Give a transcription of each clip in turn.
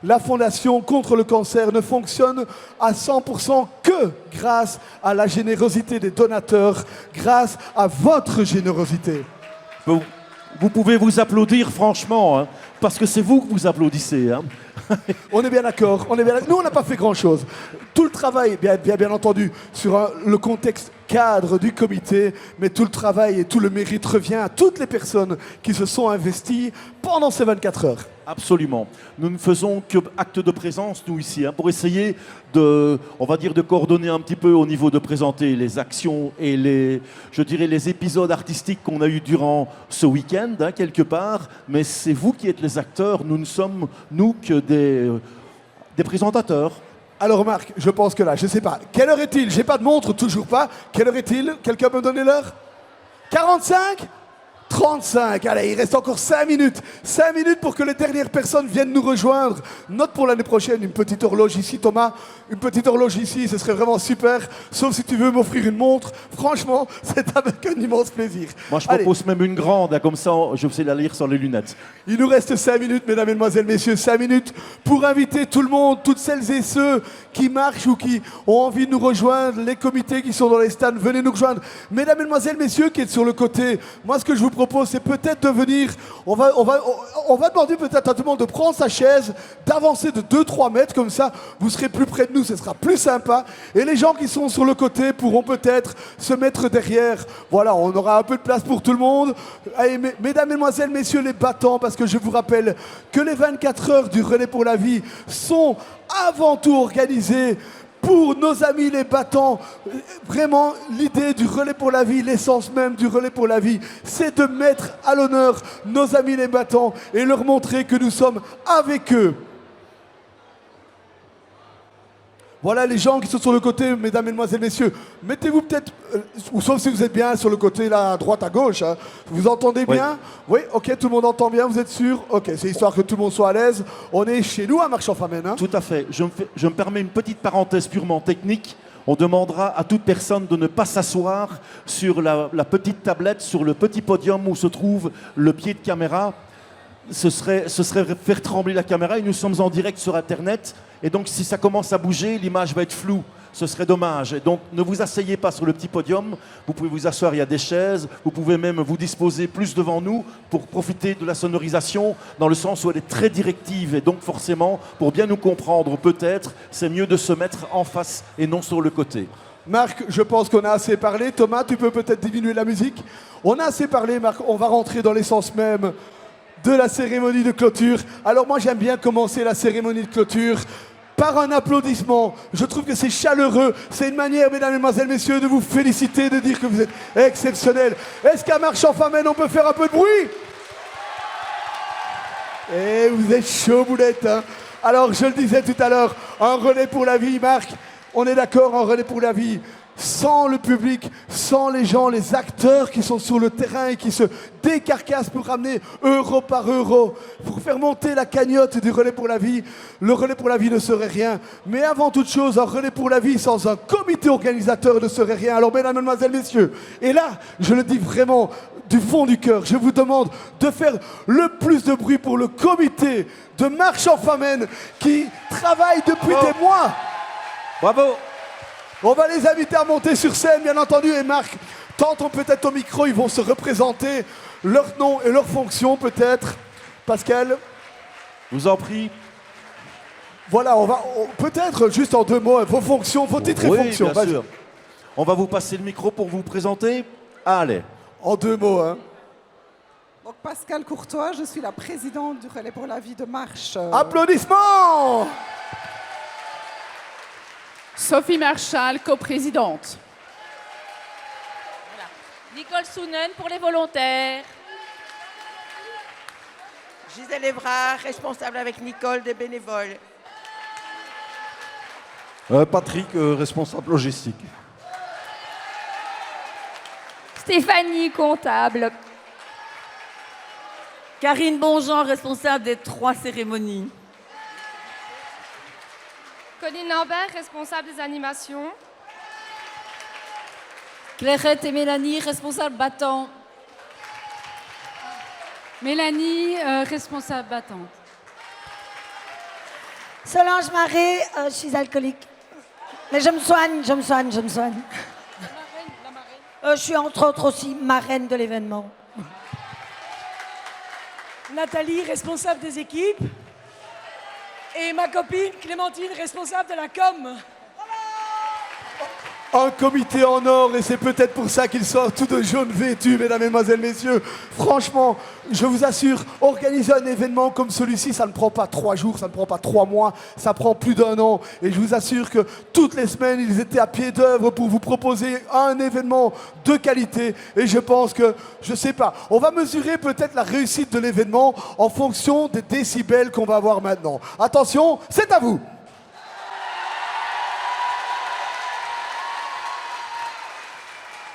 La Fondation contre le cancer ne fonctionne à 100% que grâce à la générosité des donateurs, grâce à votre générosité. Vous pouvez vous applaudir franchement, hein, parce que c'est vous que vous applaudissez. Hein. On est bien d'accord. Nous, on n'a pas fait grand-chose. Tout le travail, bien entendu, sur le contexte cadre du comité, mais tout le travail et tout le mérite revient à toutes les personnes qui se sont investies pendant ces 24 heures. Absolument. Nous ne faisons que acte de présence, nous, ici, hein, pour essayer de coordonner un petit peu au niveau de présenter les actions et les épisodes artistiques qu'on a eus durant ce week-end, hein, quelque part. Mais c'est vous qui êtes les acteurs. Nous ne sommes, nous, que des présentateurs. Alors Marc, je pense que là, je sais pas. Quelle heure est-il? J'ai pas de montre, toujours pas. Quelle heure est-il? Quelqu'un peut me donner l'heure? 45? 35, allez, il reste encore 5 minutes. 5 minutes pour que les dernières personnes viennent nous rejoindre. Note pour l'année prochaine, une petite horloge ici, Thomas. Une petite horloge ici, ce serait vraiment super. Sauf si tu veux m'offrir une montre. Franchement, c'est avec un immense plaisir. Moi, je propose même une grande, hein, comme ça, je sais la lire sans les lunettes. Il nous reste 5 minutes, mesdames, mesdemoiselles, messieurs, 5 minutes pour inviter tout le monde, toutes celles et ceux qui marchent ou qui ont envie de nous rejoindre, les comités qui sont dans les stands, venez nous rejoindre. Mesdames, mesdemoiselles, messieurs qui êtes sur le côté, moi, ce que je vous propose, c'est peut-être de venir, on va demander peut-être à tout le monde de prendre sa chaise, d'avancer de 2-3 mètres, comme ça, vous serez plus près de nous, ce sera plus sympa. Et les gens qui sont sur le côté pourront peut-être se mettre derrière. Voilà, on aura un peu de place pour tout le monde. Allez, mesdames, mesdemoiselles, messieurs les battants, parce que je vous rappelle que les 24 heures du Relais pour la vie sont avant tout organisées pour nos amis les battants. Vraiment, l'idée du Relais pour la vie, l'essence même du Relais pour la vie, c'est de mettre à l'honneur nos amis les battants et leur montrer que nous sommes avec eux. Voilà les gens qui sont sur le côté, mesdames, mesdemoiselles, messieurs. Mettez-vous peut-être, ou sauf si vous êtes bien sur le côté, là, à droite, à gauche. Hein. Vous entendez bien? Oui, ok, tout le monde entend bien, vous êtes sûr? Ok, c'est histoire que tout le monde soit à l'aise. On est chez nous à Marchand-Famenne. Hein. Tout à fait. Je me permets une petite parenthèse purement technique. On demandera à toute personne de ne pas s'asseoir sur la petite tablette, sur le petit podium où se trouve le pied de caméra. Ce serait faire trembler la caméra et nous sommes en direct sur Internet. Et donc, si ça commence à bouger, l'image va être floue. Ce serait dommage. Et donc, ne vous asseyez pas sur le petit podium. Vous pouvez vous asseoir, il y a des chaises. Vous pouvez même vous disposer plus devant nous pour profiter de la sonorisation dans le sens où elle est très directive. Et donc, forcément, pour bien nous comprendre, peut-être, c'est mieux de se mettre en face et non sur le côté. Marc, je pense qu'on a assez parlé. Thomas, tu peux peut-être diminuer la musique. On a assez parlé, Marc. On va rentrer dans l'essence même de la cérémonie de clôture. Alors moi, j'aime bien commencer la cérémonie de clôture par un applaudissement. Je trouve que c'est chaleureux. C'est une manière, mesdames, mesdemoiselles, messieurs, de vous féliciter, de dire que vous êtes exceptionnels. Est-ce qu'à Marchand-Famenne, on peut faire un peu de bruit? Eh, vous êtes chaud, boulette, hein. Alors, je le disais tout à l'heure, un relais pour la vie, Marc. On est d'accord, un relais pour la vie. Sans le public, sans les gens, les acteurs qui sont sur le terrain et qui se décarcassent pour ramener euro par euro, pour faire monter la cagnotte du Relais pour la vie, le Relais pour la vie ne serait rien. Mais avant toute chose, un Relais pour la vie sans un comité organisateur ne serait rien. Alors, mesdames, mesdemoiselles, messieurs, et là, je le dis vraiment du fond du cœur, je vous demande de faire le plus de bruit pour le comité de Marchand-Famenne qui travaille depuis des mois. Bravo! On va les inviter à monter sur scène, bien entendu. Et Marc, tentons peut-être au micro, ils vont se représenter leur nom et leur fonction, peut-être. Pascal? Je vous en prie. Voilà, peut-être juste en 2 mots, vos fonctions, vos titres et fonctions. Bien sûr. On va vous passer le micro pour vous présenter. Allez. En 2 mots, hein. Donc Pascal Courtois, je suis la présidente du Relais pour la vie de Marche. Applaudissements! Sophie Marchal, coprésidente. Voilà. Nicole Sounen pour les volontaires. Gisèle Evrard, responsable avec Nicole des bénévoles. Patrick, responsable logistique. Stéphanie, comptable. Karine Bonjean, responsable des 3 cérémonies. Colline Lambert, responsable des animations. Clairette et Mélanie, responsables battants. Mélanie, responsable battante. Solange Marais, je suis alcoolique. Mais je me soigne. Je suis entre autres aussi marraine de l'événement. Nathalie, responsable des équipes. Et ma copine Clémentine, responsable de la com. Un comité en or, et c'est peut-être pour ça qu'ils sortent tout de jaune vêtus, mesdames, mesdemoiselles, messieurs. Franchement, je vous assure, organiser un événement comme celui-ci, ça ne prend pas 3 jours, ça ne prend pas 3 mois, ça prend plus d'1 an. Et je vous assure que toutes les semaines, ils étaient à pied d'œuvre pour vous proposer un événement de qualité. Et je pense que, je sais pas, on va mesurer peut-être la réussite de l'événement en fonction des décibels qu'on va avoir maintenant. Attention, c'est à vous.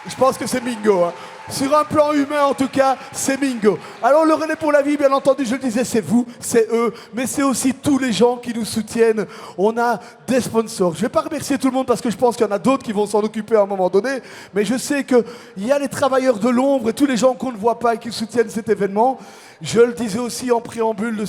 Je pense que c'est bingo. Hein. Sur un plan humain, en tout cas, c'est bingo. Alors, le relais pour la vie, bien entendu, je le disais, c'est vous, c'est eux, mais c'est aussi tous les gens qui nous soutiennent. On a des sponsors. Je ne vais pas remercier tout le monde parce que je pense qu'il y en a d'autres qui vont s'en occuper à un moment donné, mais je sais qu'il y a les travailleurs de l'ombre et tous les gens qu'on ne voit pas et qui soutiennent cet événement. Je le disais aussi en préambule de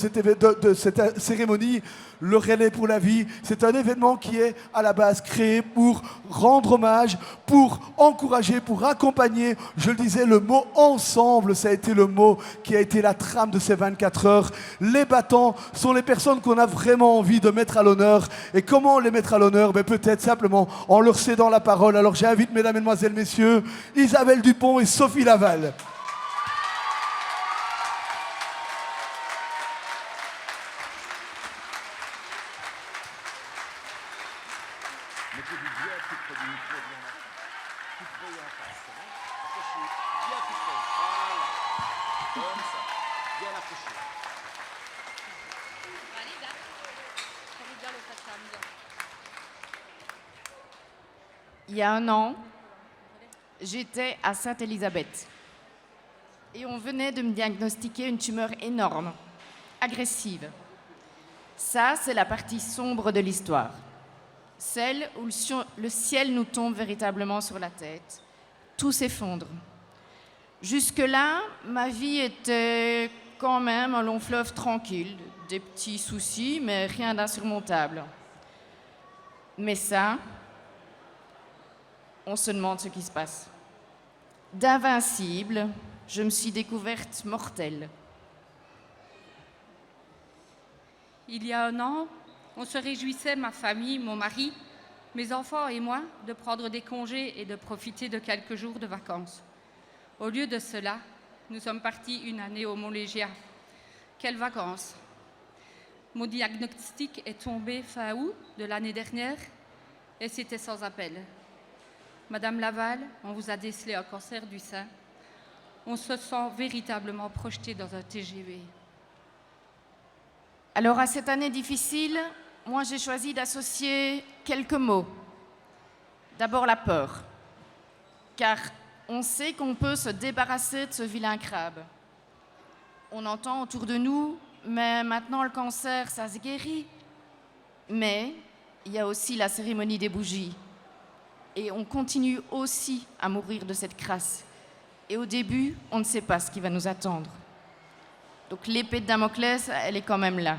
cette cérémonie, le relais pour la vie, c'est un événement qui est à la base créé pour rendre hommage, pour encourager, pour accompagner. Je le disais, le mot ensemble, ça a été le mot qui a été la trame de ces 24 heures. Les battants sont les personnes qu'on a vraiment envie de mettre à l'honneur. Et comment les mettre à l'honneur? Peut-être simplement en leur cédant la parole. Alors j'invite, mesdames, mesdemoiselles, messieurs, Isabelle Dupont et Sophie Laval. Il y a 1 an, j'étais à Sainte-Élisabeth et on venait de me diagnostiquer une tumeur énorme, agressive. Ça, c'est la partie sombre de l'histoire. Celle où le ciel nous tombe véritablement sur la tête. Tout s'effondre. Jusque-là, ma vie était quand même un long fleuve tranquille. Des petits soucis, mais rien d'insurmontable. Mais ça, on se demande ce qui se passe. D'invincible, je me suis découverte mortelle. Il y a 1 an, on se réjouissait, ma famille, mon mari, mes enfants et moi, de prendre des congés et de profiter de quelques jours de vacances. Au lieu de cela, nous sommes partis 1 année au Mont-Légia. Quelles vacances! Mon diagnostic est tombé fin août de l'année dernière et c'était sans appel. Madame Laval, on vous a décelé un cancer du sein. On se sent véritablement projeté dans un TGV. Alors à cette année difficile, moi j'ai choisi d'associer quelques mots. D'abord la peur, car on sait qu'on peut se débarrasser de ce vilain crabe. On entend autour de nous, mais maintenant le cancer, ça se guérit. Mais il y a aussi la cérémonie des bougies. Et on continue aussi à mourir de cette crasse. Et au début, on ne sait pas ce qui va nous attendre. Donc l'épée de Damoclès, elle est quand même là.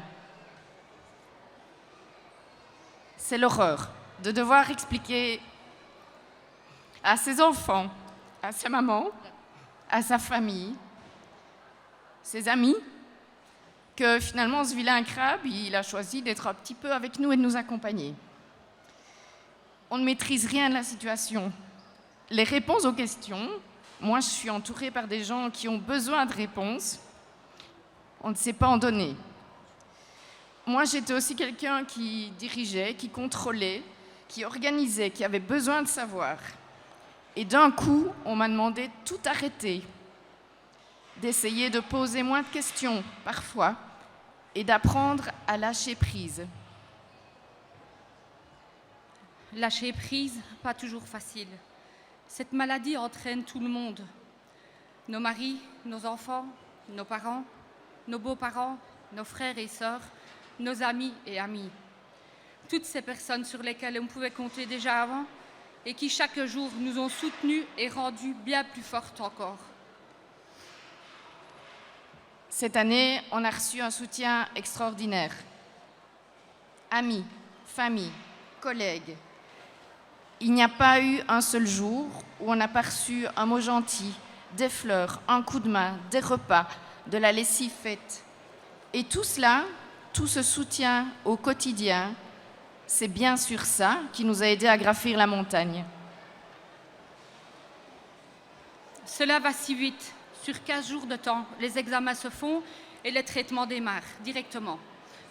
C'est l'horreur de devoir expliquer à ses enfants, à sa maman, à sa famille, ses amis, que finalement ce vilain crabe, il a choisi d'être un petit peu avec nous et de nous accompagner. On ne maîtrise rien de la situation. Les réponses aux questions, moi je suis entourée par des gens qui ont besoin de réponses, on ne sait pas en donner. Moi j'étais aussi quelqu'un qui dirigeait, qui contrôlait, qui organisait, qui avait besoin de savoir. Et d'un coup, on m'a demandé de tout arrêter, d'essayer de poser moins de questions parfois et d'apprendre à lâcher prise. Lâcher prise, pas toujours facile. Cette maladie entraîne tout le monde. Nos maris, nos enfants, nos parents, nos beaux-parents, nos frères et sœurs, nos amis et amis. Toutes ces personnes sur lesquelles on pouvait compter déjà avant et qui chaque jour nous ont soutenus et rendus bien plus fortes encore. Cette année, on a reçu un soutien extraordinaire. amis, famille, collègues. Il n'y a pas eu un seul jour où on n'a pas reçu un mot gentil, des fleurs, un coup de main, des repas, de la lessive faite. Et tout cela, tout ce soutien au quotidien, c'est bien sûr ça qui nous a aidés à gravir la montagne. Cela va si vite. Sur 15 jours de temps, les examens se font et les traitements démarrent directement.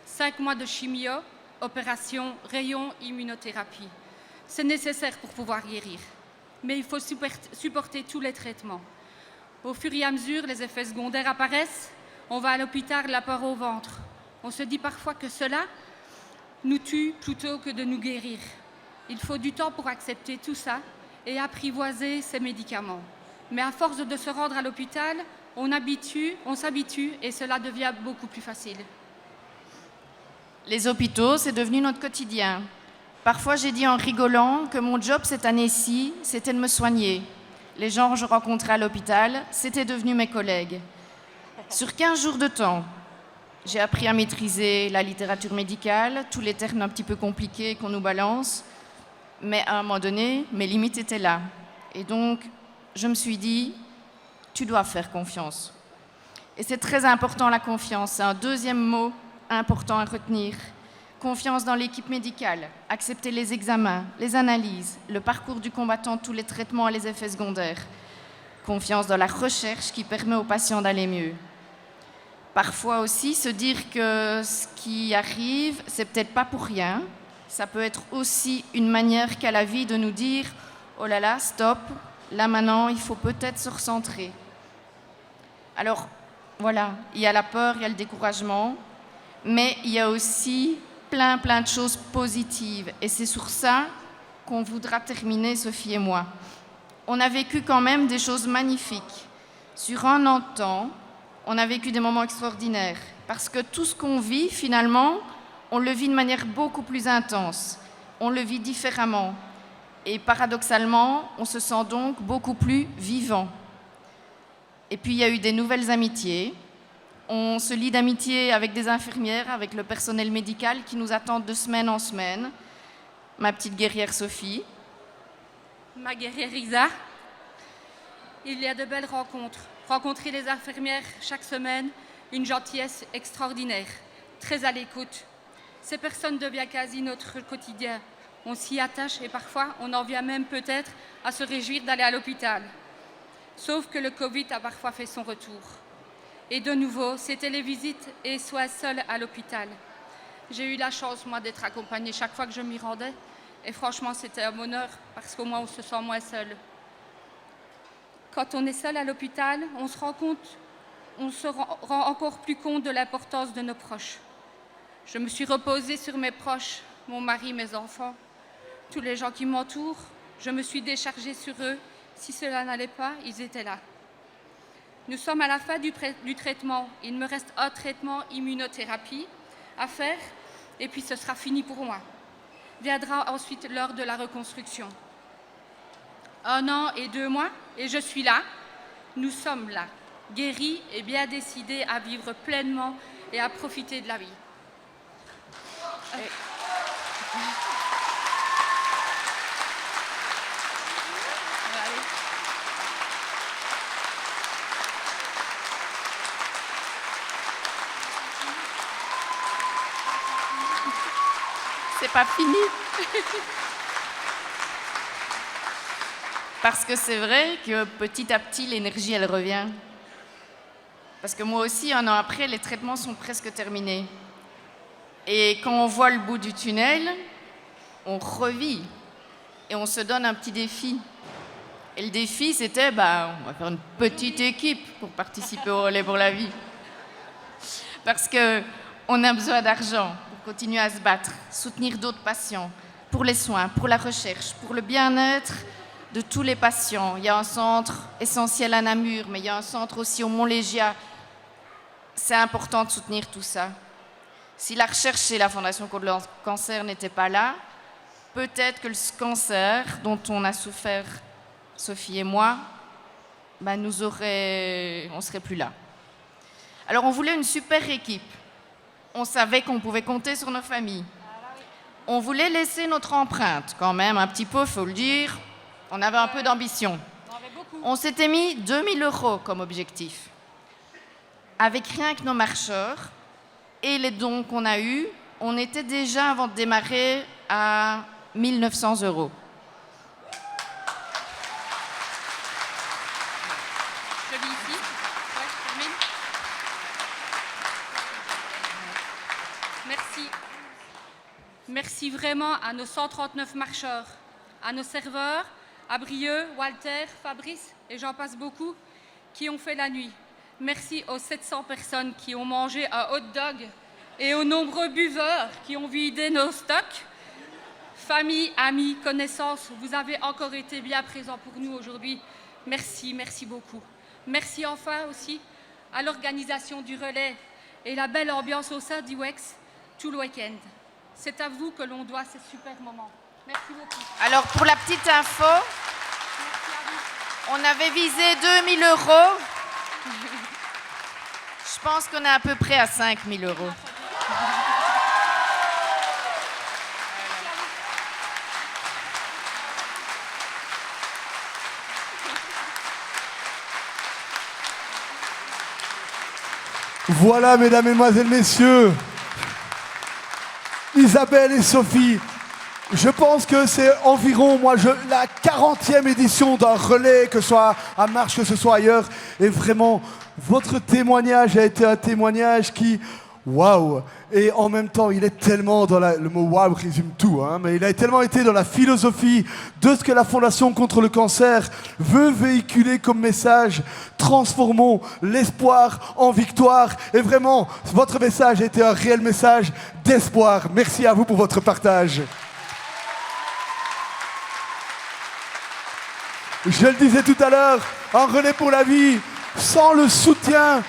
5 mois de chimio, opération, rayon, immunothérapie. C'est nécessaire pour pouvoir guérir. Mais il faut supporter tous les traitements. Au fur et à mesure, les effets secondaires apparaissent. On va à l'hôpital, la peur au ventre. On se dit parfois que cela nous tue plutôt que de nous guérir. Il faut du temps pour accepter tout ça et apprivoiser ces médicaments. Mais à force de se rendre à l'hôpital, on s'habitue et cela devient beaucoup plus facile. Les hôpitaux, c'est devenu notre quotidien. Parfois, j'ai dit en rigolant que mon job cette année-ci, c'était de me soigner. Les gens que je rencontrais à l'hôpital, c'était devenu mes collègues. Sur 15 jours de temps, j'ai appris à maîtriser la littérature médicale, tous les termes un petit peu compliqués qu'on nous balance. Mais à un moment donné, mes limites étaient là. Et donc, je me suis dit, tu dois faire confiance. Et c'est très important, la confiance. C'est un deuxième mot important à retenir. Confiance dans l'équipe médicale, accepter les examens, les analyses, le parcours du combattant, tous les traitements et les effets secondaires. Confiance dans la recherche qui permet aux patients d'aller mieux. Parfois aussi, se dire que ce qui arrive, c'est peut-être pas pour rien. Ça peut être aussi une manière qu'a la vie de nous dire « Oh là là, stop, là maintenant, il faut peut-être se recentrer. » Alors, voilà, il y a la peur, il y a le découragement, mais il y a aussi plein de choses positives. Et c'est sur ça qu'on voudra terminer, Sophie et moi. On a vécu quand même des choses magnifiques. Sur un an de temps, on a vécu des moments extraordinaires. Parce que tout ce qu'on vit, finalement, on le vit de manière beaucoup plus intense. On le vit différemment. Et paradoxalement, on se sent donc beaucoup plus vivant. Et puis, il y a eu des nouvelles amitiés. On se lie d'amitié avec des infirmières, avec le personnel médical qui nous attendent de semaine en semaine. Ma petite guerrière Sophie. Ma guerrière Isa. Il y a de belles rencontres. Rencontrer les infirmières chaque semaine, une gentillesse extraordinaire, très à l'écoute. Ces personnes deviennent quasi notre quotidien. On s'y attache et parfois on en vient même peut-être à se réjouir d'aller à l'hôpital. Sauf que le Covid a parfois fait son retour. Et de nouveau, c'était les visites et soit seule à l'hôpital. J'ai eu la chance, moi, d'être accompagnée chaque fois que je m'y rendais. Et franchement, c'était un bonheur parce qu'au moins, on se sent moins seul. Quand on est seul à l'hôpital, on se rend encore plus compte de l'importance de nos proches. Je me suis reposée sur mes proches, mon mari, mes enfants, tous les gens qui m'entourent. Je me suis déchargée sur eux. Si cela n'allait pas, ils étaient là. Nous sommes à la fin du traitement. Il me reste un traitement immunothérapie à faire et puis ce sera fini pour moi. Viendra ensuite l'heure de la reconstruction. 1 an et 2 mois et je suis là. Nous sommes là, guéris et bien décidés à vivre pleinement et à profiter de la vie. C'est pas fini. Parce que c'est vrai que petit à petit, l'énergie, elle revient. Parce que moi aussi, 1 an après, les traitements sont presque terminés. Et quand on voit le bout du tunnel, on revit. Et on se donne un petit défi. Et le défi, c'était, on va faire une petite équipe pour participer au Relais pour la vie. Parce qu'on a besoin d'argent pour continuer à se battre, soutenir d'autres patients, pour les soins, pour la recherche, pour le bien-être de tous les patients. Il y a un centre essentiel à Namur, mais il y a un centre aussi au Mont-Légia. C'est important de soutenir tout ça. Si la recherche et la Fondation contre le cancer n'étaient pas là, peut-être que le cancer dont on a souffert, Sophie et moi, on serait plus là. Alors on voulait une super équipe. On savait qu'on pouvait compter sur nos familles. On voulait laisser notre empreinte, quand même, un petit peu, faut le dire. On avait un peu d'ambition. On s'était mis 2 000 € comme objectif. Avec rien que nos marcheurs et les dons qu'on a eus, on était déjà, avant de démarrer, à 1 900 €. Je lis ici. Ouais, je termine. Merci. Merci vraiment à nos 139 marcheurs, à nos serveurs, à Brieux, Walter, Fabrice et j'en passe beaucoup, qui ont fait la nuit. Merci aux 700 personnes qui ont mangé un hot dog et aux nombreux buveurs qui ont vidé nos stocks. Famille, amis, connaissances, vous avez encore été bien présents pour nous aujourd'hui. Merci, merci beaucoup. Merci enfin aussi à l'organisation du relais et la belle ambiance au sein d'IWEX tout le week-end. C'est à vous que l'on doit ces super moments. Merci beaucoup. Alors, pour la petite info, on avait visé 2 000 €. Je pense qu'on est à peu près à 5 000 €. Voilà, mesdames, mesdemoiselles, messieurs, Isabelle et Sophie, je pense que c'est environ la 40e édition d'un relais, que ce soit à Marche, que ce soit ailleurs. Et vraiment, votre témoignage a été un témoignage qui, waouh! Et en même temps, il est tellement dans le mot waouh résume tout, hein, mais il a tellement été dans la philosophie de ce que la Fondation contre le cancer veut véhiculer comme message. Transformons l'espoir en victoire. Et vraiment, votre message a été un réel message d'espoir. Merci à vous pour votre partage. Je le disais tout à l'heure, un relais pour la vie, sans le soutien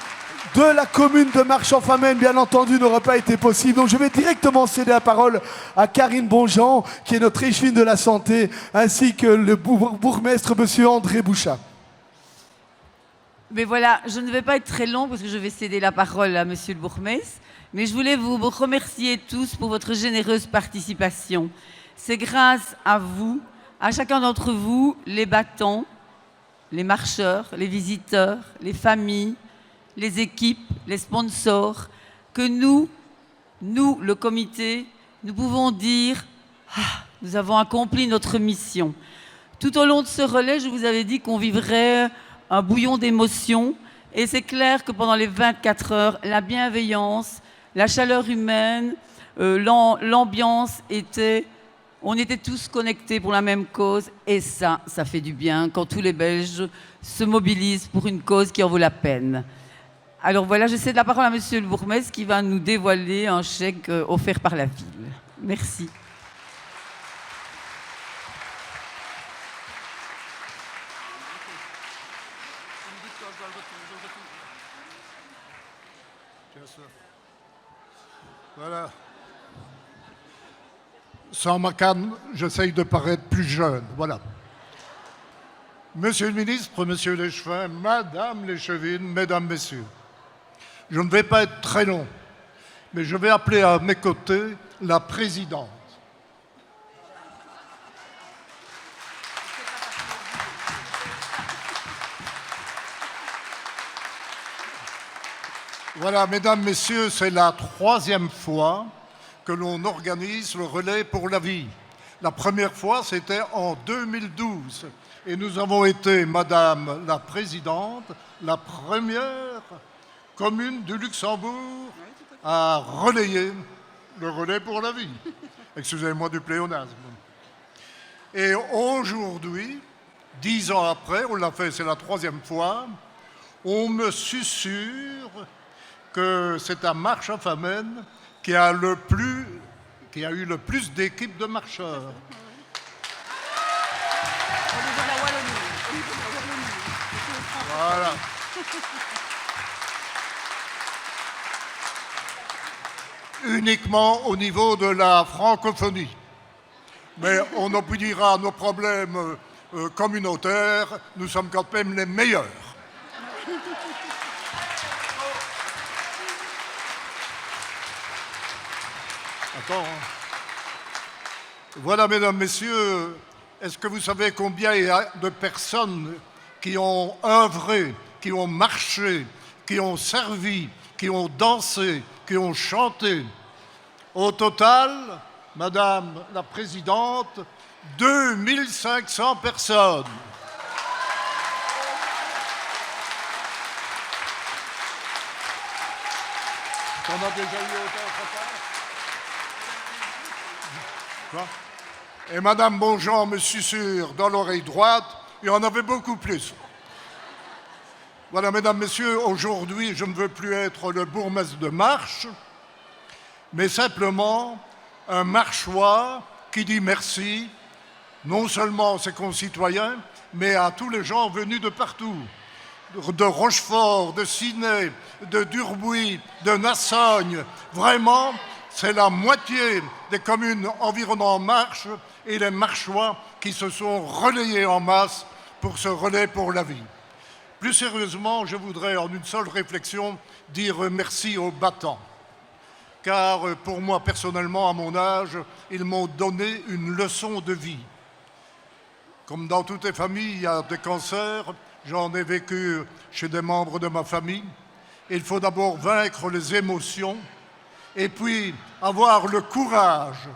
de la commune de Marche-en-Famenne, bien entendu, n'aurait pas été possible. Donc je vais directement céder la parole à Karine Bonjean, qui est notre échevine de la santé, ainsi que le bourgmestre, monsieur André Bouchat. Mais voilà, je ne vais pas être très long parce que je vais céder la parole à monsieur le bourgmestre. Mais je voulais vous remercier tous pour votre généreuse participation. C'est grâce à vous, à chacun d'entre vous, les battants, les marcheurs, les visiteurs, les familles, les équipes, les sponsors, que nous, le comité, nous pouvons dire « nous avons accompli notre mission ». Tout au long de ce relais, je vous avais dit qu'on vivrait un bouillon d'émotions et c'est clair que pendant les 24 heures, la bienveillance, la chaleur humaine, l'ambiance était... On était tous connectés pour la même cause et ça fait du bien quand tous les Belges se mobilisent pour une cause qui en vaut la peine. Alors voilà, je cède la parole à monsieur le bourgmestre qui va nous dévoiler un chèque offert par la ville. Merci. Voilà. Sans ma canne, j'essaye de paraître plus jeune. Voilà. Monsieur le ministre, monsieur l'échevin, madame l'échevine, mesdames, messieurs, je ne vais pas être très long, mais je vais appeler à mes côtés la présidente. Voilà, mesdames, messieurs, c'est la 3e fois que l'on organise le relais pour la vie. La première fois, c'était en 2012. Et nous avons été, madame la présidente, la première commune du Luxembourg à relayer le relais pour la vie. Excusez-moi du pléonasme. Et aujourd'hui, 10 ans après, on l'a fait, c'est la 3e fois, on me susurre que c'est à Marche-en-Famenne qui a eu le plus d'équipes de marcheurs. Voilà. Uniquement au niveau de la francophonie. Mais on oubliera nos problèmes communautaires, nous sommes quand même les meilleurs. Attends. Voilà, mesdames, messieurs, est-ce que vous savez combien il y a de personnes qui ont œuvré, qui ont marché, qui ont servi, qui ont dansé, qui ont chanté? Au total, Madame la Présidente, 2500 personnes. On a déjà eu autant au total? Quoi? Et Madame Bonjean me susurre dans l'oreille droite, il y en avait beaucoup plus. Voilà, mesdames, messieurs, aujourd'hui, je ne veux plus être le bourgmestre de Marche, mais simplement un Marchois qui dit merci, non seulement à ses concitoyens, mais à tous les gens venus de partout, de Rochefort, de Ciney, de Durbuy, de Nassogne. Vraiment, c'est la moitié des communes environnant Marche et les Marchois qui se sont relayés en masse pour ce relais pour la vie. Plus sérieusement, je voudrais en une seule réflexion dire merci aux battants. Car pour moi, personnellement, à mon âge, ils m'ont donné une leçon de vie. Comme dans toutes les familles, il y a des cancers. J'en ai vécu chez des membres de ma famille. Il faut d'abord vaincre les émotions et puis avoir le courage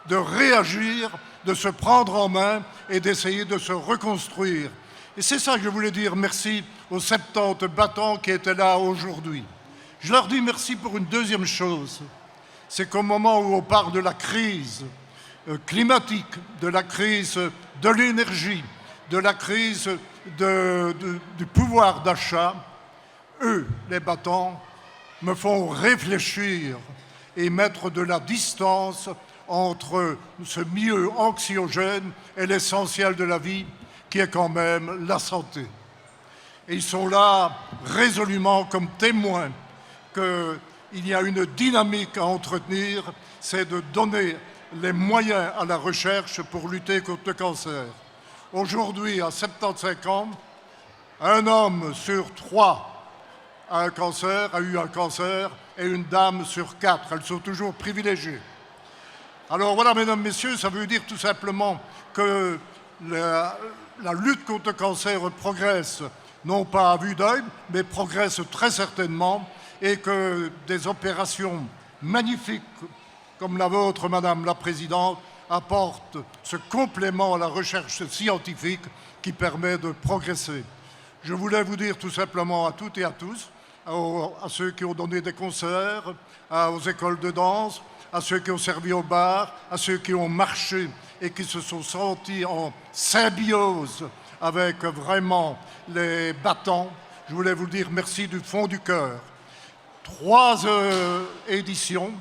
de réagir, de se prendre en main et d'essayer de se reconstruire. Et c'est ça que je voulais dire merci aux 70 battants qui étaient là aujourd'hui. Je leur dis merci pour une deuxième chose. C'est qu'au moment où on parle de la crise climatique, de la crise de l'énergie, de la crise du pouvoir d'achat, eux, les battants, me font réfléchir et mettre de la distance entre ce milieu anxiogène et l'essentiel de la vie, qui est quand même la santé. Et ils sont là résolument comme témoins qu'il y a une dynamique à entretenir, c'est de donner les moyens à la recherche pour lutter contre le cancer. Aujourd'hui, à 75 ans, un homme sur 3 a eu un cancer, et une dame sur 4. Elles sont toujours privilégiées. Alors voilà, mesdames, messieurs, ça veut dire tout simplement que la lutte contre le cancer progresse, non pas à vue d'œil, mais progresse très certainement, et que des opérations magnifiques comme la vôtre, Madame la Présidente, apportent ce complément à la recherche scientifique qui permet de progresser. Je voulais vous dire tout simplement à toutes et à tous, à ceux qui ont donné des concerts, aux écoles de danse, à ceux qui ont servi au bar, à ceux qui ont marché et qui se sont sentis en symbiose avec vraiment les battants. Je voulais vous dire merci du fond du cœur. 3 éditions.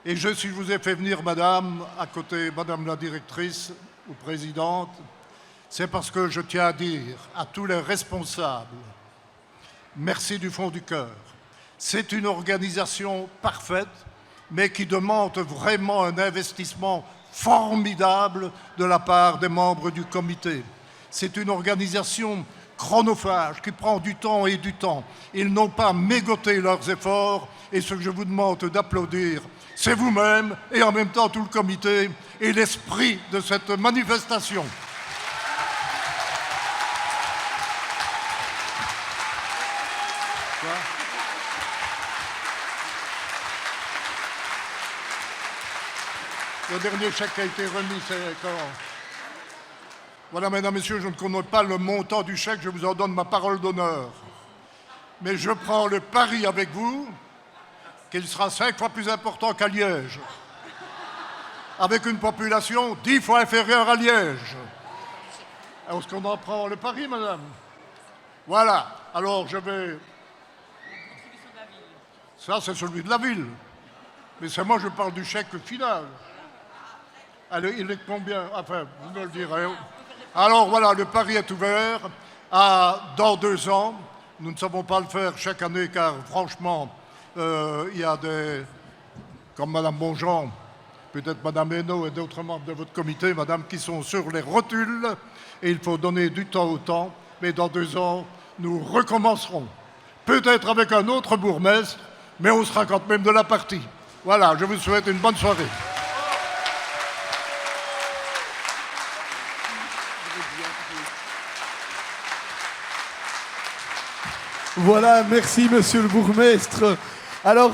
Et si je vous ai fait venir, madame, à côté, madame la directrice ou présidente, c'est parce que je tiens à dire à tous les responsables, merci du fond du cœur. C'est une organisation parfaite, mais qui demande vraiment un investissement formidable de la part des membres du comité. C'est une organisation chronophage qui prend du temps et du temps. Ils n'ont pas mégoté leurs efforts, et ce que je vous demande d'applaudir, c'est vous-même et en même temps tout le comité et l'esprit de cette manifestation. Le dernier chèque qui a été remis, c'est quand? Voilà, mesdames, messieurs, je ne connais pas le montant du chèque, je vous en donne ma parole d'honneur. Mais je prends le pari avec vous qu'il sera 5 fois plus important qu'à Liège, avec une population 10 fois inférieure à Liège. Est-ce qu'on en prend le pari, madame? Voilà, alors je vais... Ça, c'est celui de la ville. Mais c'est moi, je parle du chèque final. Allez, il est combien? Enfin, vous me le direz. Alors voilà, le pari est ouvert. Dans 2 ans, nous ne savons pas le faire chaque année car franchement, il y a des, comme Madame Bonjean, peut-être Madame Hainaut et d'autres membres de votre comité, Madame, qui sont sur les rotules, et il faut donner du temps au temps, mais dans 2 ans, nous recommencerons. Peut-être avec un autre bourgmestre, mais on sera quand même de la partie. Voilà, je vous souhaite une bonne soirée. Voilà, merci monsieur le bourgmestre. Alors,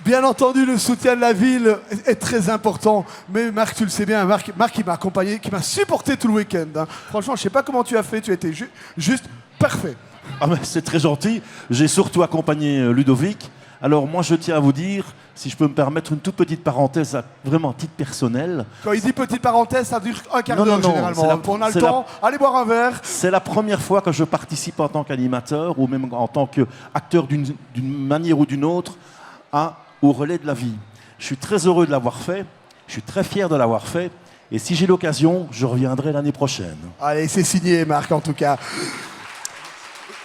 bien entendu, le soutien de la ville est très important. Mais Marc, tu le sais bien, Marc il m'a accompagné, qui m'a supporté tout le week-end. Hein. Franchement, je ne sais pas comment tu as fait, tu as été juste parfait. Ah ben, c'est très gentil. J'ai surtout accompagné Ludovic. Alors moi, je tiens à vous dire, si je peux me permettre une toute petite parenthèse, vraiment à titre personnel. Quand il dit petite parenthèse, ça dure un quart d'heure généralement. On a le temps, allez boire un verre. C'est la première fois que je participe en tant qu'animateur ou même en tant qu'acteur d'une manière ou d'une autre au relais de la vie. Je suis très heureux de l'avoir fait, je suis très fier de l'avoir fait. Et si j'ai l'occasion, je reviendrai l'année prochaine. Allez, c'est signé, Marc, en tout cas.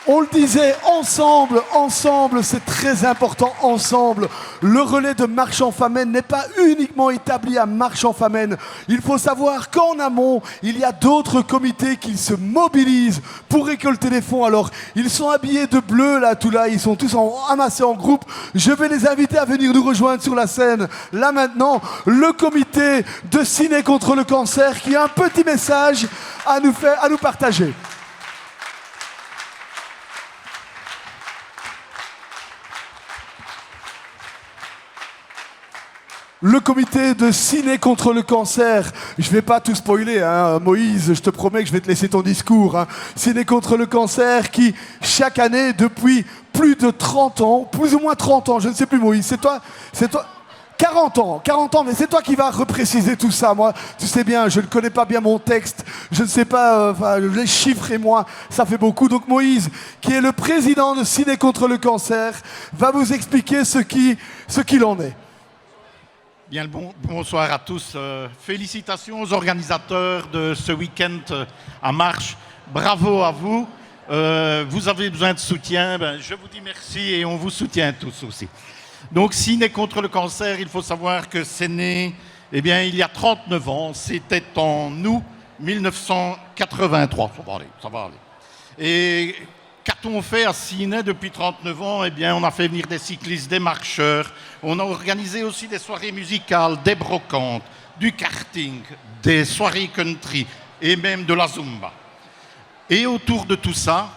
On le disait, ensemble, c'est très important, ensemble. Le relais de Marche-en-Famenne n'est pas uniquement établi à Marche-en-Famenne. Il faut savoir qu'en amont, il y a d'autres comités qui se mobilisent pour récolter les fonds. Alors, ils sont habillés de bleu, là, ils sont tous amassés en groupe. Je vais les inviter à venir nous rejoindre sur la scène. Là, maintenant, le comité de Ciné contre le cancer qui a un petit message à nous partager. Le comité de Ciné contre le cancer. Je vais pas tout spoiler, hein. Moïse, je te promets que je vais te laisser ton discours. Hein. Ciné contre le cancer qui, chaque année, depuis plus de 30 ans, plus ou moins 30 ans, je ne sais plus Moïse, c'est toi 40 ans, mais c'est toi qui vas repréciser tout ça. Moi, tu sais bien, je ne connais pas bien mon texte, je ne sais pas, les chiffres et moi, ça fait beaucoup. Donc Moïse, qui est le président de Ciné contre le cancer, va vous expliquer ce qu'il en est. Bien, bonsoir à tous. Félicitations aux organisateurs de ce week-end à Marche. Bravo à vous. Vous avez besoin de soutien. Je vous dis merci et on vous soutient tous aussi. Donc, Ciné contre le cancer, il faut savoir que c'est né il y a 39 ans. C'était en août 1983. Ça va aller. Et qu'a-t-on fait à Ciné depuis 39 ans? On a fait venir des cyclistes, des marcheurs. On a organisé aussi des soirées musicales, des brocantes, du karting, des soirées country et même de la zumba. Et autour de tout ça,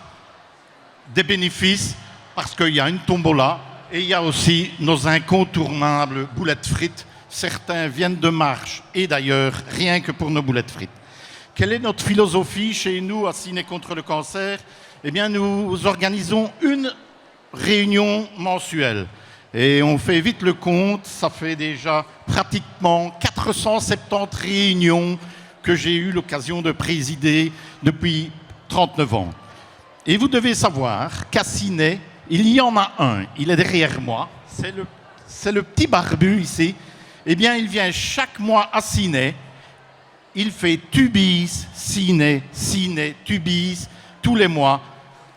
des bénéfices, parce qu'il y a une tombola et il y a aussi nos incontournables boulettes frites. Certains viennent de Marche et d'ailleurs, rien que pour nos boulettes frites. Quelle est notre philosophie chez nous à Ciné contre le cancer? Nous organisons une réunion mensuelle. Et on fait vite le compte, ça fait déjà pratiquement 470 réunions que j'ai eu l'occasion de présider depuis 39 ans. Et vous devez savoir qu'à Ciné, il y en a un, il est derrière moi, c'est le petit barbu ici. Il vient chaque mois à Ciné, il fait Tubize, Ciné, Tubize, tous les mois,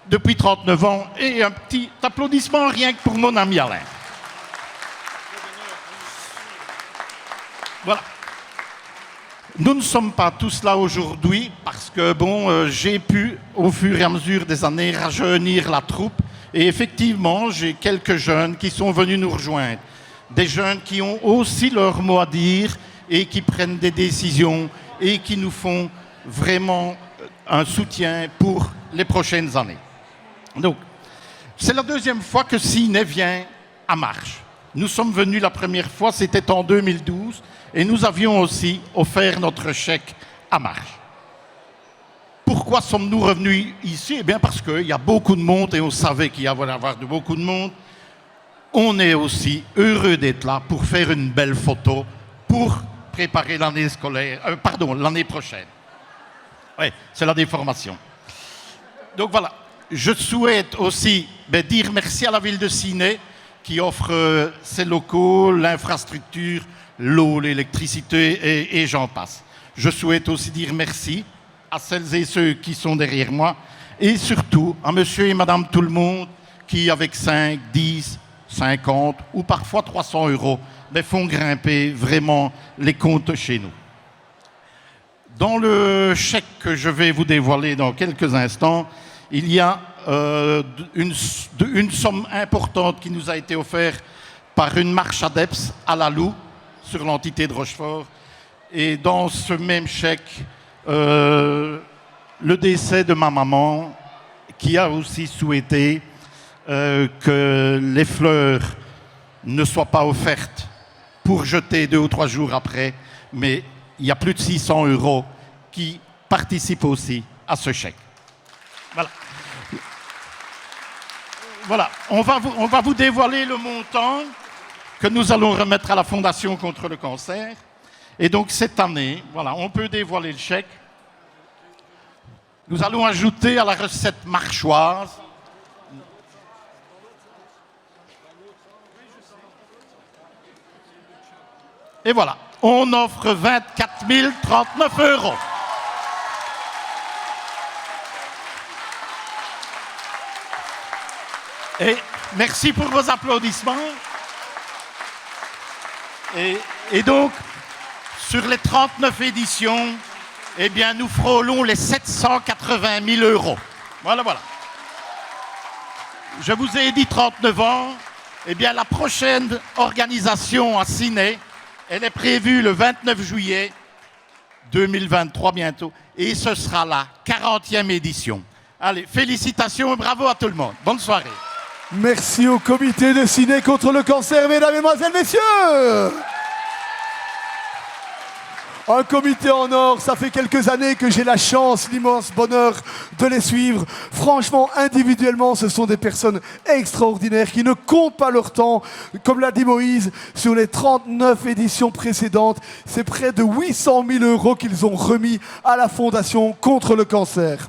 depuis 39 ans. Et un petit applaudissement rien que pour mon ami Alain. Voilà. Nous ne sommes pas tous là aujourd'hui parce que, j'ai pu, au fur et à mesure des années, rajeunir la troupe. Et effectivement, j'ai quelques jeunes qui sont venus nous rejoindre. Des jeunes qui ont aussi leur mot à dire et qui prennent des décisions et qui nous font vraiment un soutien pour les prochaines années. Donc, c'est la deuxième fois que Ciné vient à Marche. Nous sommes venus la première fois, c'était en 2012, et nous avions aussi offert notre chèque à Marche. Pourquoi sommes-nous revenus ici? Parce qu'il y a beaucoup de monde, et on savait qu'il y allait avoir beaucoup de monde. On est aussi heureux d'être là pour faire une belle photo, pour préparer l'année scolaire, l'année prochaine. Oui, c'est la déformation. Donc voilà. Je souhaite aussi dire merci à la ville de Ciné qui offre ses locaux, l'infrastructure, l'eau, l'électricité et j'en passe. Je souhaite aussi dire merci à celles et ceux qui sont derrière moi et surtout à monsieur et madame tout le monde qui, avec 5, 10, 50 ou parfois 300 euros, font grimper vraiment les comptes chez nous. Dans le chèque que je vais vous dévoiler dans quelques instants, il y a une somme importante qui nous a été offerte par une marche ADEPS à la Loue, sur l'entité de Rochefort. Et dans ce même chèque, le décès de ma maman, qui a aussi souhaité que les fleurs ne soient pas offertes pour jeter 2 ou 3 jours après, mais il y a plus de 600 € qui participent aussi à ce chèque. Voilà. Voilà, on va vous dévoiler le montant que nous allons remettre à la Fondation contre le cancer. Et donc cette année, voilà, on peut dévoiler le chèque. Nous allons ajouter à la recette marchoise et voilà, on offre 24 039 €. Et merci pour vos applaudissements. Et donc, sur les 39 éditions, eh bien, nous frôlons les 780 000 €. Voilà, voilà. Je vous ai dit 39 ans. Eh bien, la prochaine organisation à Ciné, elle est prévue le 29 juillet 2023 bientôt. Et ce sera la 40e édition. Allez, félicitations et bravo à tout le monde. Bonne soirée. Merci au comité de Ciné contre le cancer, mesdames, mesdemoiselles, messieurs. Un comité en or, ça fait quelques années que j'ai la chance, l'immense bonheur de les suivre. Franchement, individuellement, ce sont des personnes extraordinaires qui ne comptent pas leur temps. Comme l'a dit Moïse, sur les 39 éditions précédentes, c'est près de 800 000 € qu'ils ont remis à la Fondation contre le cancer.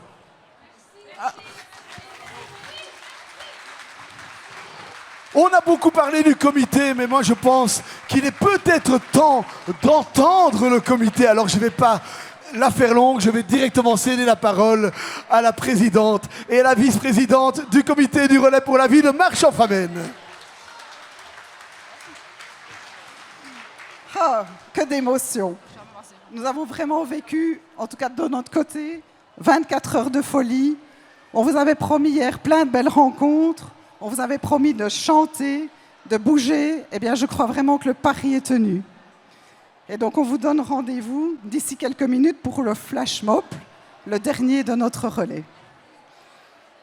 On a beaucoup parlé du comité, mais moi je pense qu'il est peut-être temps d'entendre le comité. Alors je ne vais pas la faire longue, je vais directement céder la parole à la présidente et à la vice-présidente du comité du relais pour la vie de Marche-en-Famenne. Ah, que d'émotions. Nous avons vraiment vécu, en tout cas de notre côté, 24 heures de folie. On vous avait promis hier plein de belles rencontres. On vous avait promis de chanter, de bouger. Eh bien, je crois vraiment que le pari est tenu. Et donc, on vous donne rendez-vous d'ici quelques minutes pour le flash mob, le dernier de notre relais.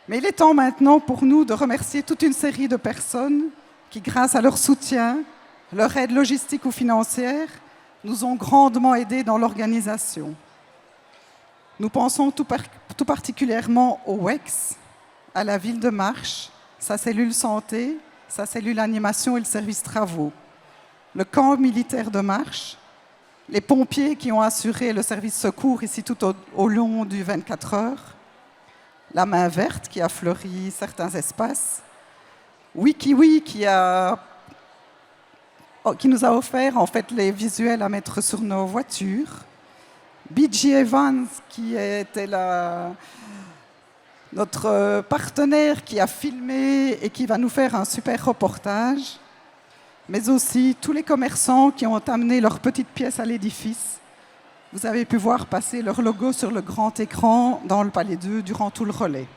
Mais il est temps maintenant pour nous de remercier toute une série de personnes qui, grâce à leur soutien, leur aide logistique ou financière, nous ont grandement aidés dans l'organisation. Nous pensons tout particulièrement au WEX, à la ville de Marche, sa cellule santé, sa cellule animation et le service travaux, le camp militaire de Marche, les pompiers qui ont assuré le service secours ici tout au long du 24 heures, la main verte qui a fleuri certains espaces, Wikiwi qui nous a offert en fait les visuels à mettre sur nos voitures, BG Evans qui était notre partenaire qui a filmé et qui va nous faire un super reportage, mais aussi tous les commerçants qui ont amené leurs petites pièces à l'édifice. Vous avez pu voir passer leur logo sur le grand écran dans le Palais 2 durant tout le relais.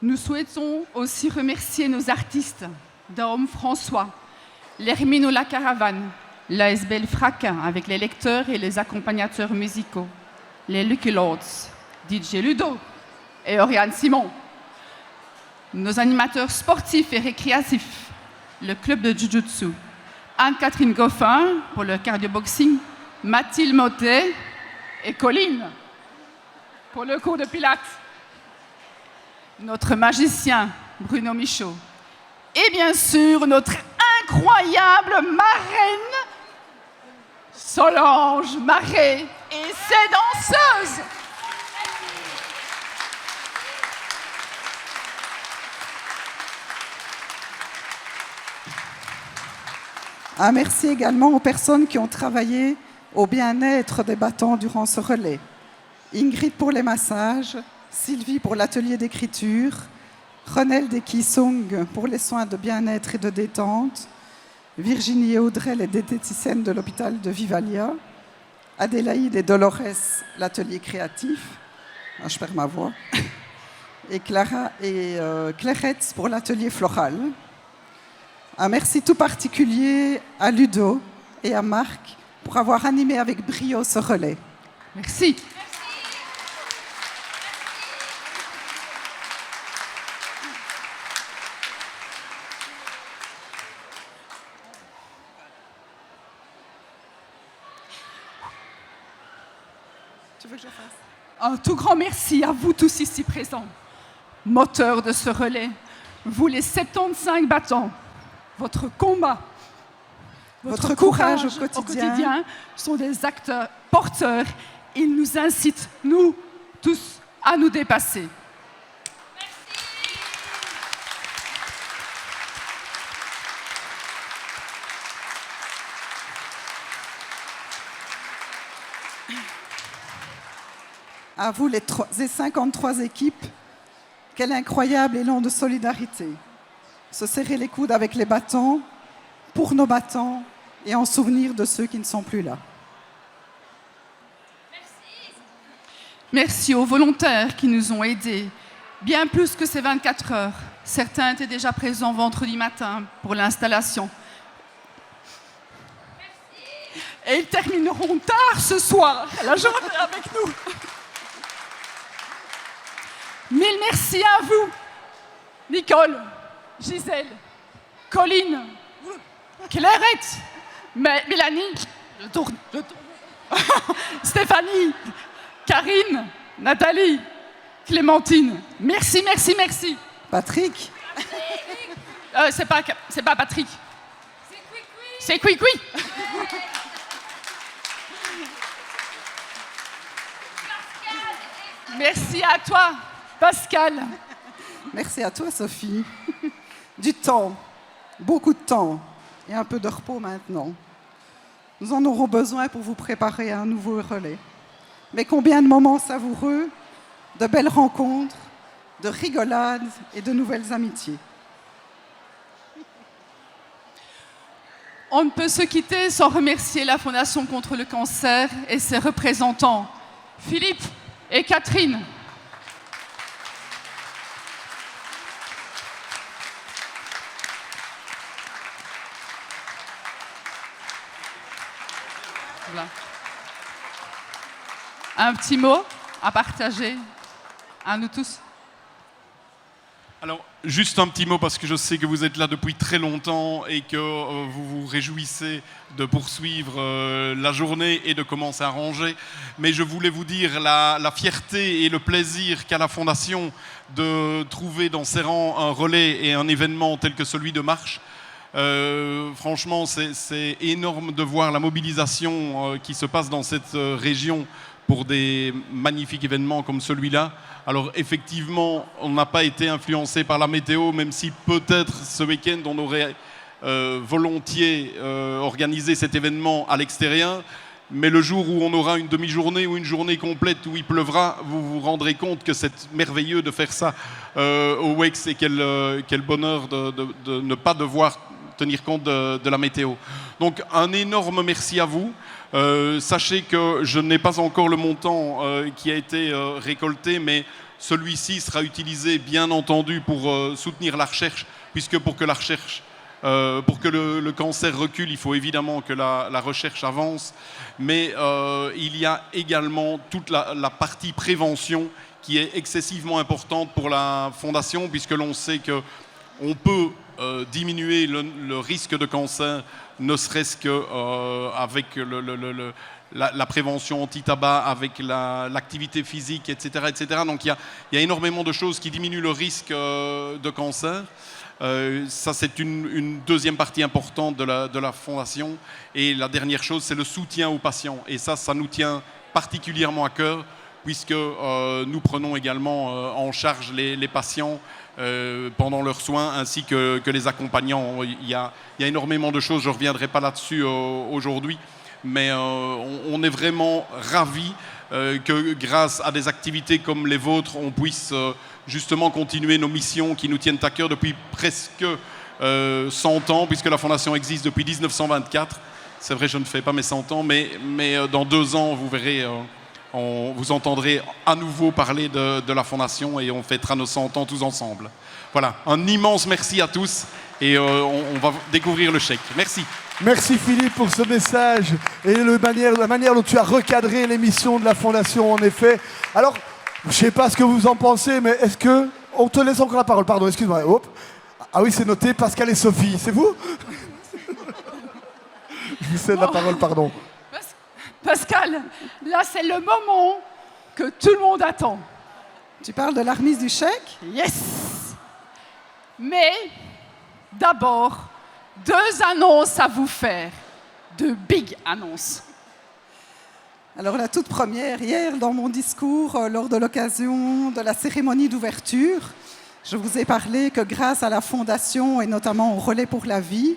Nous souhaitons aussi remercier nos artistes, Dom François, l'Hermino La Caravane, l'ASBL Fraquin avec les lecteurs et les accompagnateurs musicaux, les Lucky Lords, DJ Ludo et Oriane Simon, nos animateurs sportifs et récréatifs, le club de Jiu-Jitsu, Anne-Catherine Goffin pour le cardio-boxing, Mathilde Motet et Colline pour le cours de pilates, notre magicien Bruno Michaud et bien sûr notre incroyable marraine Solange Marais et ses danseuses. Un merci également aux personnes qui ont travaillé au bien-être des battants durant ce relais. Ingrid pour les massages, Sylvie pour l'atelier d'écriture, Renelle Dekisong pour les soins de bien-être et de détente, Virginie et Audrey, les diététiciennes de l'hôpital de Vivalia, Adélaïde et Dolores, l'atelier créatif, je perds ma voix, et Clara et Clairette pour l'atelier floral. Un merci tout particulier à Ludo et à Marc pour avoir animé avec brio ce relais. Merci. Tu veux que je fasse? Un tout grand merci à vous tous ici présents, moteurs de ce relais, vous les 75 battants. Votre combat, votre courage au quotidien sont des acteurs porteurs. Ils nous incitent, nous tous, à nous dépasser. À vous les 53 équipes, quel incroyable élan de solidarité. Se serrer les coudes avec les battants, pour nos battants et en souvenir de ceux qui ne sont plus là. Merci aux volontaires qui nous ont aidés, bien plus que ces 24 heures. Certains étaient déjà présents vendredi matin pour l'installation. Et ils termineront tard ce soir, la journée avec nous. Mille merci à vous, Nicole, Gisèle, Colline, Clairette, Mélanie, Stéphanie, Karine, Nathalie, Clémentine. Merci, merci, merci. Patrick. C'est pas Patrick. C'est Kwikwi. Merci à toi, Pascal. Merci à toi, Sophie. Du temps, beaucoup de temps et un peu de repos maintenant. Nous en aurons besoin pour vous préparer à un nouveau relais. Mais combien de moments savoureux, de belles rencontres, de rigolades et de nouvelles amitiés. On ne peut se quitter sans remercier la Fondation contre le cancer et ses représentants, Philippe et Catherine. Voilà. Un petit mot à partager à nous tous. Alors, juste un petit mot parce que je sais que vous êtes là depuis très longtemps et que vous vous réjouissez de poursuivre la journée et de commencer à ranger. Mais je voulais vous dire la fierté et le plaisir qu'a la Fondation de trouver dans ses rangs un relais et un événement tel que celui de Marche. Franchement, c'est énorme de voir la mobilisation qui se passe dans cette région pour des magnifiques événements comme celui-là. Alors effectivement, on n'a pas été influencé par la météo, même si peut-être ce week-end on aurait volontiers organisé cet événement à l'extérieur. Mais le jour où on aura une demi-journée ou une journée complète où il pleuvra, vous vous rendrez compte que c'est merveilleux de faire ça au WEX et quel bonheur de ne pas devoir tenir compte de la météo. Donc un énorme merci à vous. Sachez que je n'ai pas encore le montant qui a été récolté, mais celui-ci sera utilisé bien entendu pour soutenir la recherche, puisque pour que la recherche, pour que le cancer recule, il faut évidemment que la recherche avance, mais il y a également toute la partie prévention qui est excessivement importante pour la Fondation, puisque l'on sait qu'on peut diminuer le risque de cancer, ne serait-ce qu'avec la prévention anti-tabac, avec l'activité physique, etc., etc. Donc il y a énormément de choses qui diminuent le risque de cancer. Ça, c'est une deuxième partie importante de la Fondation. Et la dernière chose, c'est le soutien aux patients. Et ça nous tient particulièrement à cœur, puisque nous prenons également en charge les patients pendant leurs soins, ainsi que les accompagnants. Il y a énormément de choses, je ne reviendrai pas là-dessus aujourd'hui, mais on est vraiment ravis que grâce à des activités comme les vôtres, on puisse justement continuer nos missions qui nous tiennent à cœur depuis presque 100 ans, puisque la Fondation existe depuis 1924. C'est vrai, je ne fais pas mes 100 ans, mais dans 2 ans, vous verrez, vous entendrez à nouveau parler de la Fondation et on fêtera nos 100 ans tous ensemble. Voilà, un immense merci à tous et on va découvrir le chèque. Merci. Merci Philippe pour ce message et la manière dont tu as recadré l'émission de la Fondation, en effet. Alors, je ne sais pas ce que vous en pensez, mais est-ce que... On te laisse encore la parole, pardon, excuse-moi. Hop. Ah oui, c'est noté, Pascal et Sophie, c'est vous? Je vous cède la parole, pardon. Pascal, là c'est le moment que tout le monde attend. Tu parles de la remise du chèque? Yes! Mais d'abord, 2 annonces à vous faire. 2 big annonces. Alors la toute première, hier dans mon discours, lors de l'occasion de la cérémonie d'ouverture, je vous ai parlé que grâce à la Fondation et notamment au Relais pour la vie,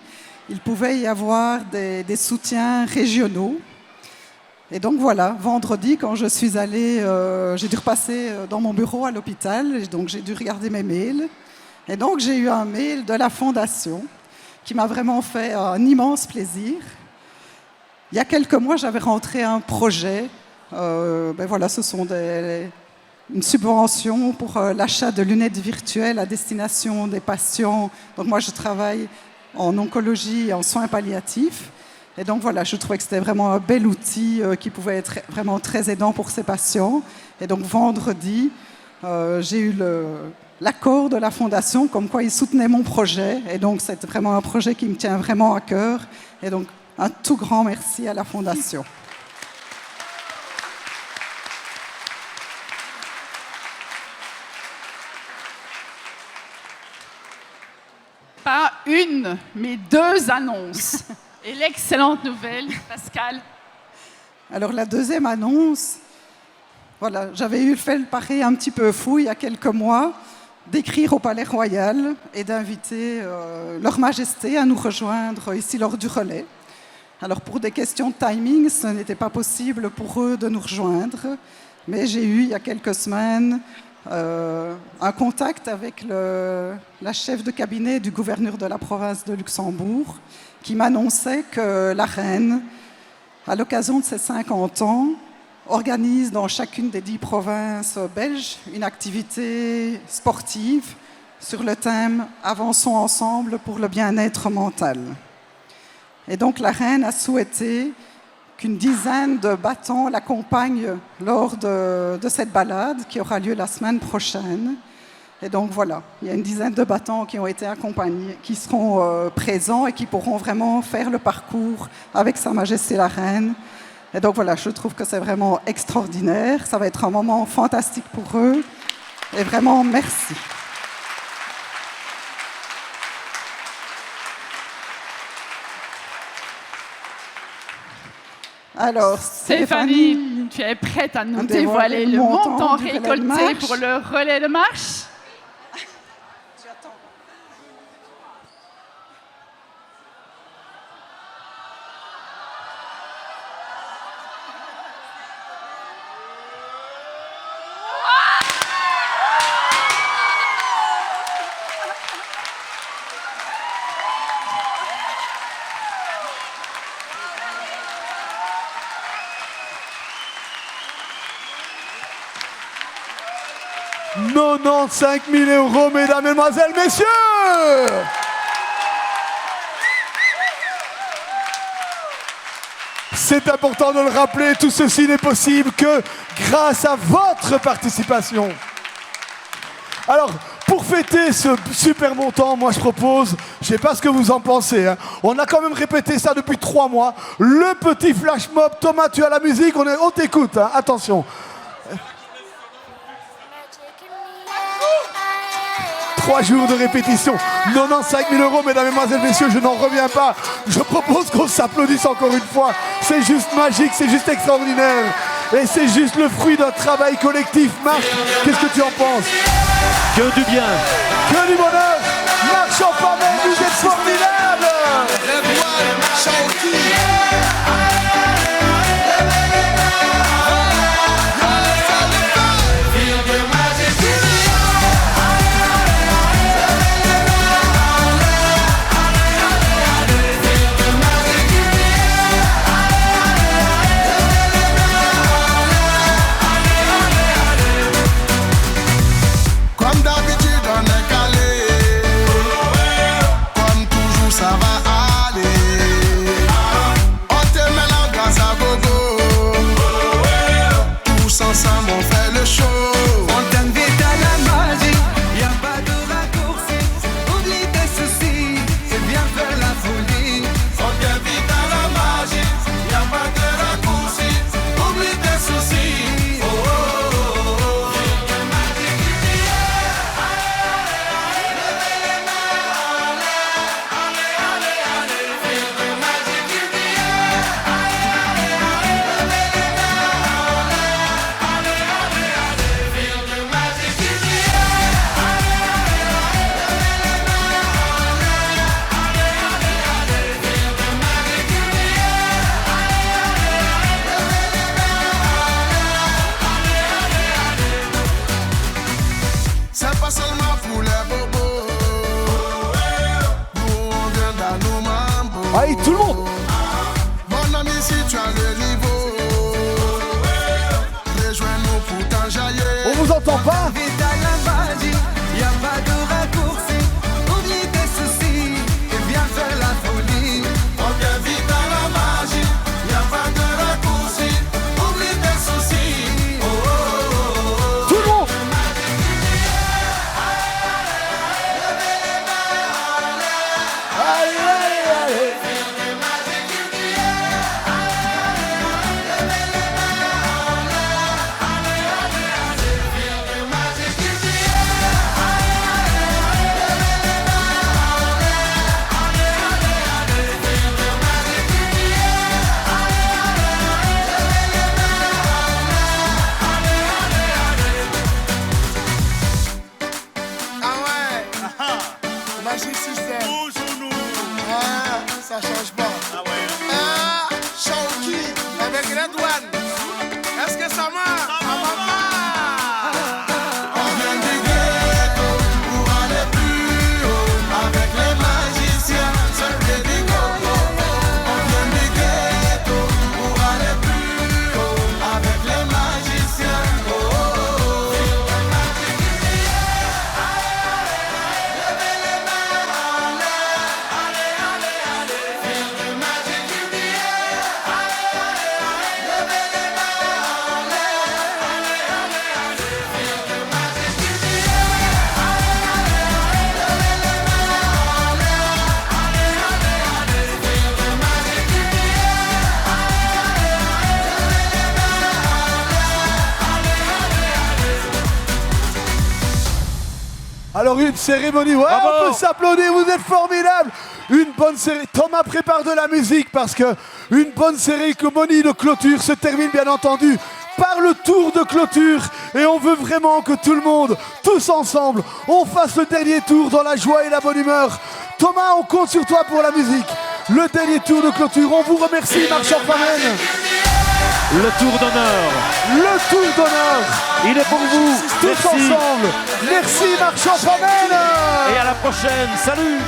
il pouvait y avoir des soutiens régionaux. Et donc voilà, vendredi, quand je suis allée, j'ai dû repasser dans mon bureau à l'hôpital, et donc j'ai dû regarder mes mails. Et donc j'ai eu un mail de la Fondation qui m'a vraiment fait un immense plaisir. Il y a quelques mois, j'avais rentré un projet. Voilà, ce sont une subvention pour l'achat de lunettes virtuelles à destination des patients. Donc moi, je travaille en oncologie et en soins palliatifs. Et donc voilà, je trouvais que c'était vraiment un bel outil qui pouvait être vraiment très aidant pour ces patients. Et donc vendredi, j'ai eu l'accord de la Fondation comme quoi ils soutenaient mon projet. Et donc c'est vraiment un projet qui me tient vraiment à cœur. Et donc un tout grand merci à la Fondation. Pas une, mais 2 annonces. Et l'excellente nouvelle, Pascal. Alors la deuxième annonce, voilà, j'avais eu fait le pari un petit peu fou il y a quelques mois d'écrire au Palais Royal et d'inviter Leur Majesté à nous rejoindre ici lors du relais. Alors pour des questions de timing, ce n'était pas possible pour eux de nous rejoindre, mais j'ai eu il y a quelques semaines un contact avec la chef de cabinet du gouverneur de la province de Luxembourg qui m'annonçait que la reine, à l'occasion de ses 50 ans, organise dans chacune des 10 provinces belges une activité sportive sur le thème « Avançons ensemble pour le bien-être mental ». Et donc la reine a souhaité qu'une dizaine de battants l'accompagnent lors de cette balade qui aura lieu la semaine prochaine. Et donc voilà, il y a une dizaine de battants qui ont été accompagnés, qui seront présents et qui pourront vraiment faire le parcours avec Sa Majesté la Reine. Et donc voilà, je trouve que c'est vraiment extraordinaire. Ça va être un moment fantastique pour eux. Et vraiment, merci. Alors, Stéphanie, tu es prête à nous dévoiler le montant récolté pour le relais de marche? « 95 000 €, mesdames, mesdemoiselles, messieurs !» C'est important de le rappeler, tout ceci n'est possible que grâce à votre participation. Alors, pour fêter ce super montant, moi je propose, je ne sais pas ce que vous en pensez, hein, on a quand même répété ça depuis 3 mois, le petit flash mob. Thomas, tu as la musique, on t'écoute, hein, attention. 3 jours de répétition, 95 000 €, mesdames, mesdemoiselles, messieurs, je n'en reviens pas. Je propose qu'on s'applaudisse encore une fois. C'est juste magique, c'est juste extraordinaire. Et c'est juste le fruit d'un travail collectif. Marc, qu'est-ce que tu en penses? Que du bien. Que du bonheur. Marc Champanet, vous êtes formidables. on fait le show. On t'invite à la magie, y a pas de raccourci. Oublie tes soucis et viens faire la folie. On t'invite à la magie, y a pas de raccourci. Oublie tes soucis. Oh, oh, oh, oh. C'est pas seulement pour les bobos. Nous on vient dans nos mambo. Allez, tout le monde. Mon ami, si tu as le niveau, rejoins-nous pour t'enjailler. On vous entend pas? Vite à la magie, y a pas de raccourci. Oublie tes soucis et viens faire la folie. On t'invite à la magie, y a pas de raccourci. Oublie tes soucis. Oh, oh, oh, oh. Tout le monde. Allez, allez, allez. Ah ouais, Magic System. Ah, ça change pas. Ah ouais. Ah, Shawky avec Red One. Est-ce que ça marche? Ça va pas. On vient du ghetto pour aller plus haut avec les magiciens. C'est Baby Coco. On vient du ghetto pour aller plus haut avec les magiciens. Oh, oh, oh. Alors une cérémonie, ouais, on peut s'applaudir, vous êtes formidables. Une bonne série. Thomas prépare de la musique parce que une bonne cérémonie de clôture se termine bien entendu par le tour de clôture. Et on veut vraiment que tout le monde, tous ensemble, on fasse le dernier tour dans la joie et la bonne humeur. Thomas, on compte sur toi pour la musique. Le dernier tour de clôture, on vous remercie, Marchand Famenne. Le tour d'honneur. Le tour d'honneur. Il est pour vous. Tous Merci. ensemble. Merci, Marchand Famenne. Et à la prochaine. Salut.